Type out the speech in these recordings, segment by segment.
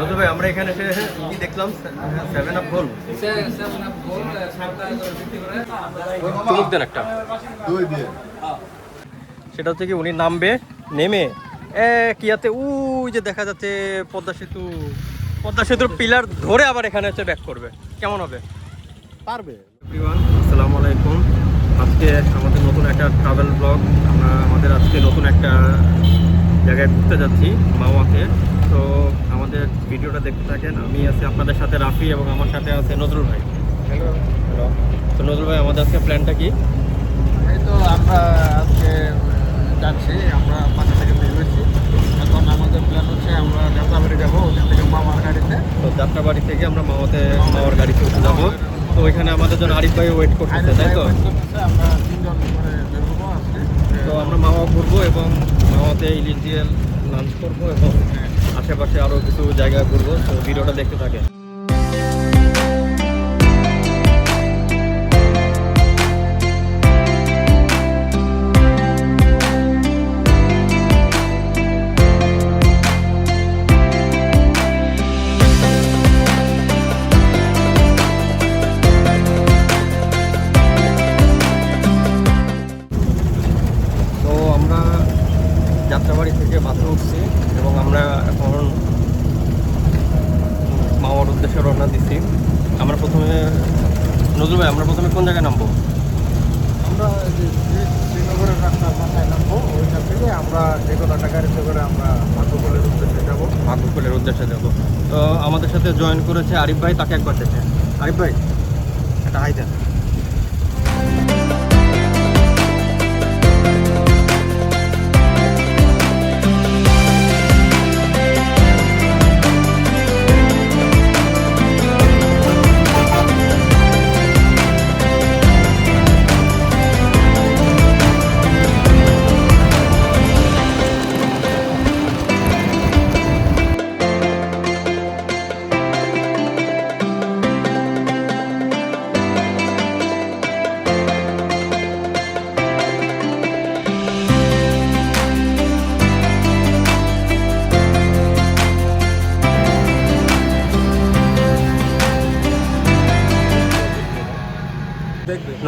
নজর ভাই আমরা এখানে এসে কি দেখলাম 7 আপ গোল চুমুক দেন একটা সেটা হচ্ছে কি উনি নামবে নেমে কিয়াতে ওই যে দেখা যাচ্ছে পদ্মা সেতুর পিলার ধরে আবার এখানে হচ্ছে ব্যাক করবে কেমন হবে পারবে। এভরিওয়ান আসসালামু আলাইকুম। আজকে আমাদের নতুন একটা ট্রাভেল ব্লগ। আমরা আজকে নতুন একটা জায়গায় ঘুরতে যাচ্ছি মাওয়াতে। তো আমাদের ভিডিওটা দেখতে থাকেন। আমি আছি আপনাদের সাথে রাফি এবং আমার সাথে আছে নজরুল ভাই। হ্যালো। তো নজরুল ভাই আমাদের আজকে প্ল্যানটা কি? এই তো আমরা আজকে যাচ্ছি, আমরা বাসা থেকে বের হয়েছি। এখন আমাদের প্ল্যান হচ্ছে আমরা যাত্রাবাড়ি যাবো, ওখান থেকে মামার গাড়িতে। তো যাত্রাবাড়ি থেকে আমরা মাওয়ার গাড়িতে উঠে যাবো। তো ওইখানে আমাদের জন্য আরিফ ভাই ওয়েট করতেছে, তাই তো? আমরা 3 জন করে বের হবো আজকে। তো আমরা মাওয়া ঘুরবো এবং মাওয়াতে ইলিজিয়াল লাঞ্চ করবো এবং আশেপাশে আরও কিছু জায়গা ঘুরবো। তো ভিডিওটা দেখতে থাকে। যাত্রাবাড়ি থেকে বাসে উঠছি এবং আমরা এখন মাওয়ার উদ্দেশ্যে রওনা দিচ্ছি। আমরা প্রথমে নজরুল ভাই আমরা প্রথমে কোন জায়গায় নামবো? আমরা শ্রীনগরের রাস্তার মাথায় নামবো, ওইখান থেকে আমরা যে কোনো একটা গাড়িতে করে আমরা ভাগ্যকুলের উদ্দেশ্যে যাবো। ভাগ্যকুলের উদ্দেশ্যে যাবো। তো আমাদের সাথে জয়েন করেছে আরিফ ভাই, তাকে একবার দেখে। আরিফ ভাই একটা হাই দেন।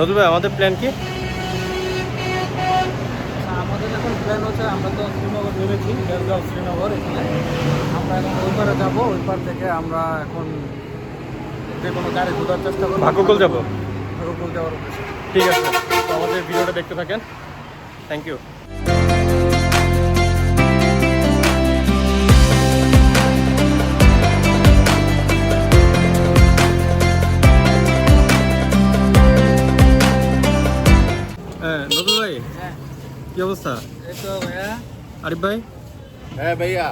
নজরুল ভাই আমাদের প্ল্যান কি? আমাদের এখন প্ল্যান হচ্ছে, আমরা তো শ্রীনগর ভেবেছি, দেশগাঁও শ্রীনগর। এখানে আমরা এখন ওই পারে যাবো, ওই পার থেকে আমরা এখন যে কোনো গাড়ি ঘোরার চেষ্টা করবো। ভাগ্যকুল যাবো। ভাগ্যকুল যাওয়ার উদ্দেশ্যে। ঠিক আছে, তো আমাদের ভিডিওটা দেখতে থাকেন। Thank you. হ্যাঁ নজরুল ভাই কি অবস্থা? এই তো ভাইয়া। আরিফ ভাই হ্যাঁ ভাইয়া,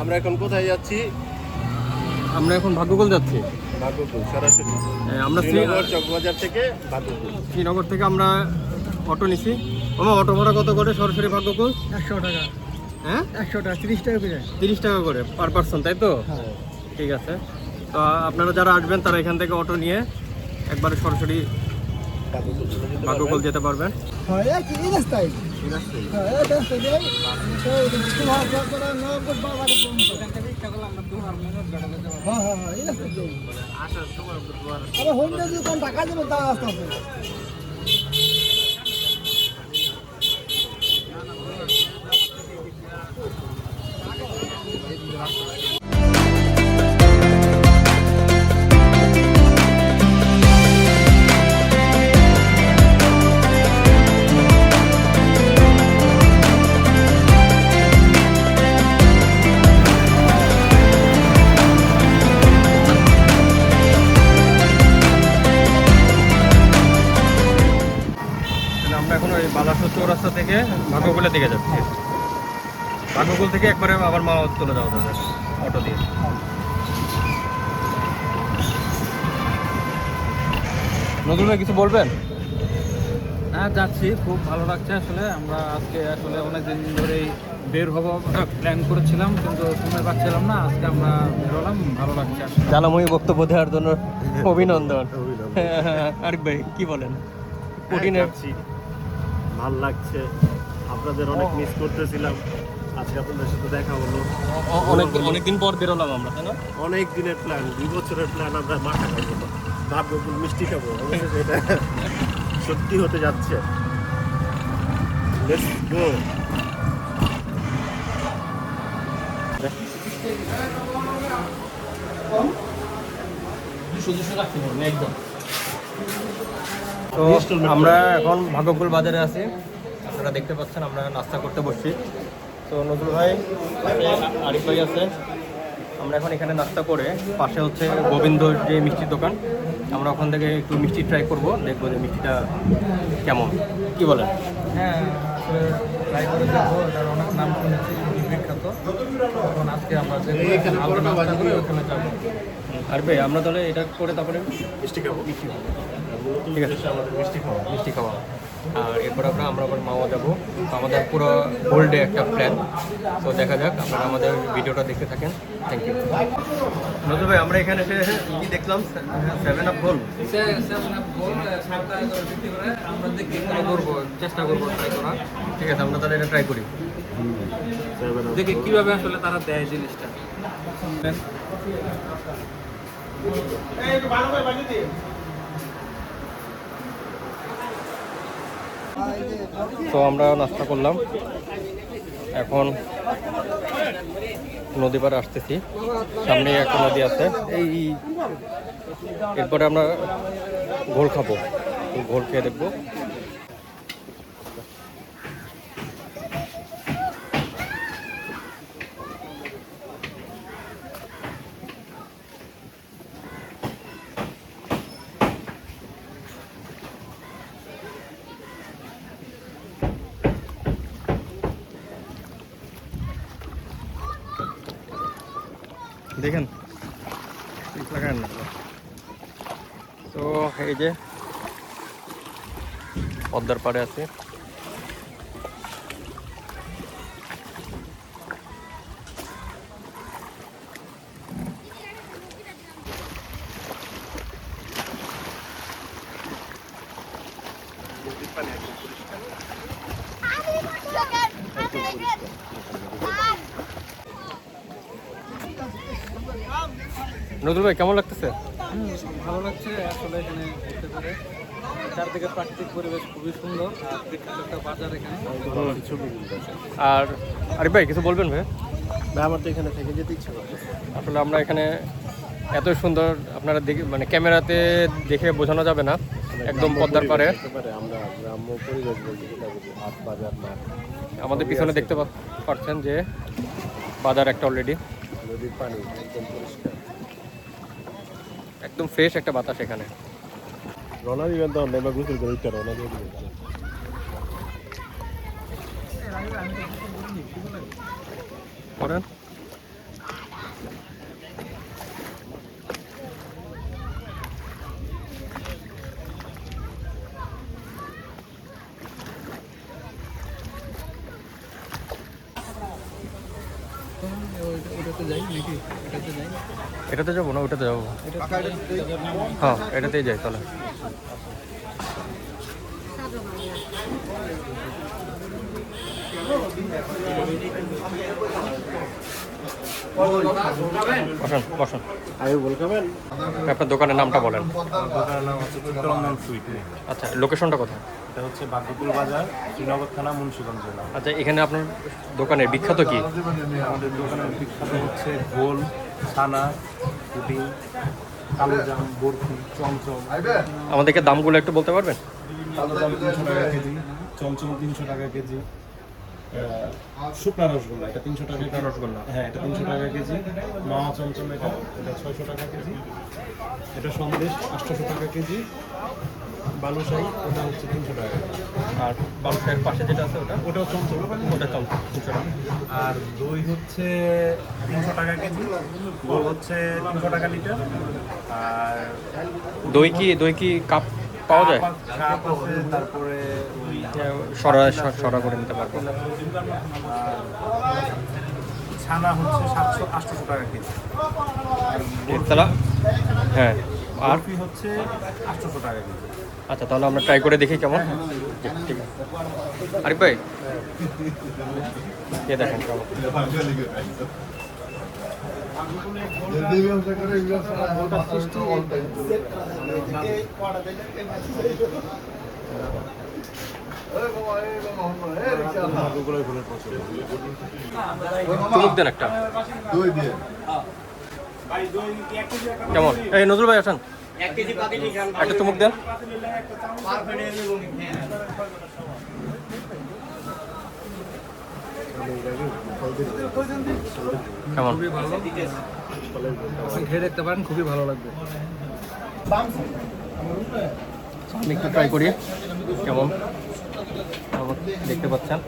আমরা এখন কোথায় যাচ্ছি? আমরা এখন ভাগ্যকুল যাচ্ছি। ভাগ্যকুল সরাসরি আমরা শ্রীনগর চকবাজার থেকে ভাগ্যকুল। শ্রীনগর থেকে আমরা অটো নিছি। অটো ভাড়া কত করে সরাসরি ভাগ্যকুল? 100 টাকা। হ্যাঁ 100 টাকা, 30 টাকা করে। 30 টাকা করে পার পার্সন, তাই তো? হ্যাঁ। ঠিক আছে, তো আপনারা যারা আসবেন তারা এখান থেকে অটো নিয়ে একবারে সরাসরি ভাগ্যকুল যেতে পারবেন। হ্যাঁ, এই রাস্তায়। হ্যাঁ, এই রাস্তায় যাই। তো তোমার করে না করবা বাড়ি পর্যন্ত। হ্যাঁ, এই রাস্তায় যাই। আসার সময় আরে হোন্ডা দিয়ে কোন টাকা দেব তা রাস্তা আছে। আমরা এখন ওই বালাসর চৌরাস্তা থেকে ভাগ্যকুলের দিকে যাচ্ছি। ভাগ্যকুল থেকে একবারে আবার মাওয়া চলে যাওয়া যাবে অটো দিয়ে। নজরুল ভাই কিছু বলবেন? হ্যাঁ, যাচ্ছি, খুব ভালো লাগছে। আসলে আমরা আজকে আসলে অনেকদিন ধরেই বের হব প্ল্যান করেছিলাম, কিন্তু সময় পাচ্ছিলাম না। আজকে আমরা বের হলাম, ভালো লাগছে। জ্বালাময়ী বক্তব্য দেওয়ার জন্য অভিনন্দন। আরিফ ভাই কি বলেন? ভাল লাগছে, আপনাদের অনেক মিস করতেছিলাম। আজকে আপনাদের সাথে দেখা হলো। অনেকদিন পর বেরোলাম আমরা, তাই না? অনেক দিনের প্ল্যান, 2 বছরের প্ল্যান, আমরা মাঠে খাবো, ভাববো মিষ্টি খাবো, অবশেষে এটা সত্যি হতে যাচ্ছে। Let's go. তো আমরা এখন ভাগ্যকুল বাজারে আছি, আপনারা দেখতে পাচ্ছেন আমরা নাস্তা করতে বসছি। তো নজরুল ভাই, আরিফ ভাই আছে, আমরা এখন এখানে নাস্তা করে পাশে হচ্ছে গোবিন্দর যে মিষ্টির দোকান, আমরা ওখান থেকে একটু মিষ্টি ট্রাই করব, দেখবো যে মিষ্টিটা কেমন, কি বলেন? হ্যাঁ, আসলে ট্রাই করে দেখবো, এটার অনেক নাম শুনেছি, খুবই বিখ্যাত। তখন আজকে আমরা যে হালকা নাস্তা করে ওখানে যাবো। আর ভাই আমরা তাহলে এটা করে তারপরে মিষ্টি খাবো। ঠিক আছে, আমাদের মিষ্টি খাবো। মিষ্টি খাওয়া, আর এরপর আমরা আবার মাওয়া যাবো। তো আমাদের পুরো হোল ডে একটা প্ল্যান, তো দেখা যাক, আপনারা আমাদের ভিডিওটা দেখতে থাকেন। Thank you. নজর ভাই, আমরা এখানে এসে কি দেখলাম, 7 আপ গোল। আমরা দেখি ট্রাই করবো, চেষ্টা করবো ট্রাই করা। ঠিক আছে, আমরা তাহলে এটা ট্রাই করি। দেখি কিভাবে আসলে তারা দেয় জিনিসটা। তো আমরা নাস্তা করলাম, এখন নদী পাড়ে আসতেছি, সামনে একটা নদী আছে, এরপরে আমরা ঘোল খাবো, ঘোল খেয়ে দেখবো। দেখেন লাগান না, তো এই যে পদ্মার পাড়ে আছে। নজরুল ভাই, কেমন লাগতেছে? ভালো লাগছে আসলে এখানে ঘুরতে পারে। চারদিকে প্রাকৃতিক পরিবেশ খুবই সুন্দর, আর বিখ্যাত একটা বাজার এখানে। আর আরিফ ভাই, কিছু বলবেন ভাই? না, আমার তো এখানে থেকে যেতে ইচ্ছে করতেছে। আসলে আমরা এখানে এত সুন্দর, আপনারা দেখে মানে ক্যামেরাতে দেখে বোঝানো যাবে না, একদম পদ্মার পাড়ে। আমরা গ্রাম্য পরিবেশ বলতে যেটা বুঝি, হাট বাজার মাঠ, আমাদের পিছনে দেখতে পাচ্ছেন যে বাজার একটা অলরেডি, নদীর পানি একদম পরিষ্কার, একদম ফ্রেশ একটা বাতাস এখানে। রওনা দিবেন তো নেমে গোসল করে উঠতে রওনা দিয়ে দিবেন। করেন ওটাতে যাই নাকি? এটাতে যাই, এটাতে যাবো না ওটাতে যাবো? হ্যাঁ, এটাতেই যাই তাহলে। বসেন বসেন। আয়ু বল খাবেন? আপনার দোকানের নামটা বলেন। দোকানের নাম হচ্ছে চিত্তরঞ্জন সুইট। আচ্ছা, লোকেশনটা কোথায়? এটা হচ্ছে ভাগ্যকুল বাজার, শ্রীনগর থানা, মুন্সিগঞ্জ জেলা। আচ্ছা, এখানে আপনার দোকানের বিখ্যাত কি? আমাদের দোকানের বিখ্যাত হচ্ছে ঘোল, ছানা, পুডিং, কালোজাম, বরফি, চমচম। আমাদেরকে দামগুলো একটু বলতে পারবেন? কালোজাম 300 টাকা কেজি, চমচম 300 টাকা কেজি, শুকনা রসগোল্লা এটা 300 টাকা কেজি। রসগোল্লা, হ্যাঁ, এটা 300 টাকা কেজি। মাওয়া চমচম এটা 600 টাকা কেজি। এটা সন্দেশ 800 টাকা কেজি। বালুশাহী ওটা হচ্ছে 300 টাকা কেজি। আর বালুশাহের পাশে যেটা আছে ওটাও চমচম, ওটা চমচম 300 টাকা। আর দই হচ্ছে 300 টাকা কেজি, গোল হচ্ছে 300 টাকা লিটার। আর দই কি কাপ পাওয়া যায়? কাপ আছে, তারপরে সরা করে নিতে পারবো। আর ছানা হচ্ছে 700-800 টাকা কেজি। আর তাহলে হ্যাঁ, আর বরফি হচ্ছে 800 টাকা কেজি। আচ্ছা, তাহলে আমরা ট্রাই করে দেখি কেমন। ঠিক আছে আরিফ ভাই, কে দেখেন কেমন। গুগলের ফুলের পছন্দ। চুমুক দেন একটা। কেমন? এই নজরুল ভাই আসেন, একটা চুমুক দেন। কেমন? খুবই ভালো, আপনি খেয়ে দেখতে পারেন, খুবই ভালো লাগবে। আমি একটু ট্রাই করি কেমন দেখতে পাচ্ছেন।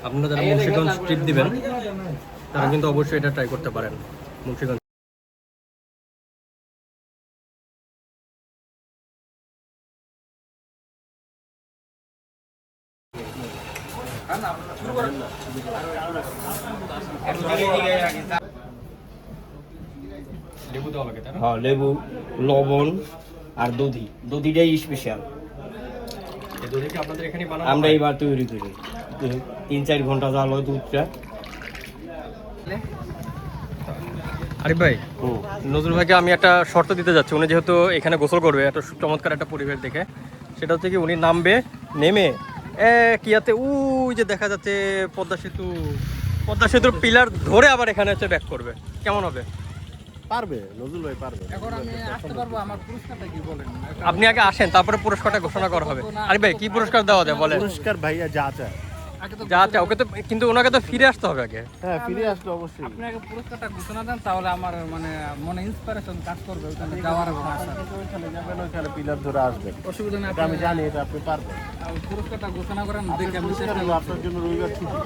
আপনারা যারা মুন্সিগঞ্জ ট্রিপ দিবেন তারা কিন্তু অবশ্যই এটা ট্রাই করতে পারেন। মুন্সিগঞ্জ লেবু দেওয়া লাগে, তাই না? হ্যাঁ, লেবু, লবণ আর দধিটাই স্পেশাল। এই দধি কি আপনাদের এখানে বানানো আমরা হয়? এবার তৈরি করি 3-4 ঘন্টা জাল হয় দুধটা। আরিফ ভাই, নজরুল ভাইকে আমি একটা শর্ত দিতে যাচ্ছি। উনি যেহেতু এখানে গোসল করবে এত চমৎকার একটা পরিবেশ দেখে, সেটা হচ্ছে কি উনি নামবে, নেমে কিয়াতে ওই যে দেখা যাচ্ছে পদ্মা সেতুর পিলার ধরে আবার এখানে হচ্ছে ব্যাক করবে। কেমন হবে? পারবে, নজরুল ভাই পারবে। এখন আমি আসতে পারবো, আমার পুরস্কারটা কি বলেন? আপনি আগে আসেন, তারপরে পুরস্কারটা ঘোষণা করা হবে। আরিফ ভাই, কি পুরস্কার দেওয়া যায় বলেন? পুরস্কার ভাইয়া যা চায়। আগে তো যা আচ্ছা, ওকে তো কিন্তু ওনাকে তো ফিরে আসতে হবে আগে। হ্যাঁ, ফিরে আসলে অবশ্যই। আপনি আগে পুরস্কারটা ঘোষণা দেন, তাহলে আমার মানে মনে ইন্সপিরেশন কাজ করবে ওখানে যাওয়ার এবং আসার। ওইখানে যাবেন, ওইখানে পিলার ধরে আসবেন। অসুবিধা নেই, এটা আমি জানি, এটা আপনি পারবেন। পুরস্কারটা ঘোষণা করেন, দেখে আমি চেষ্টা পুরস্কার হলো আপনার জন্য রবিবার ছুটি।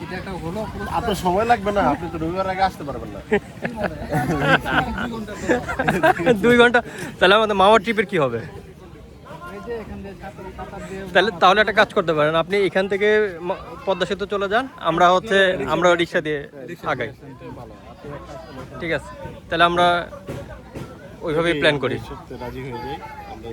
এটা একটা হলো পুরস্কার। আপনার সময় লাগবে না, আপনি তো রবিবার আগে আসতে পারবেন না। 2 ঘন্টা। তাহলে আমাদের মামার ট্রিপের কি হবে? এই যে এখান দিয়ে ছাতা দিয়ে তাহলে একটা কাজ করতে পারেন, আপনি এখান থেকে পদ্মা সেতু চলে যান, আমরা রিক্সা দিয়ে আগাই। ঠিক আছে, তাহলে আমরা ওইভাবেই প্ল্যান করি। রাজি হয়ে যাই, আমরা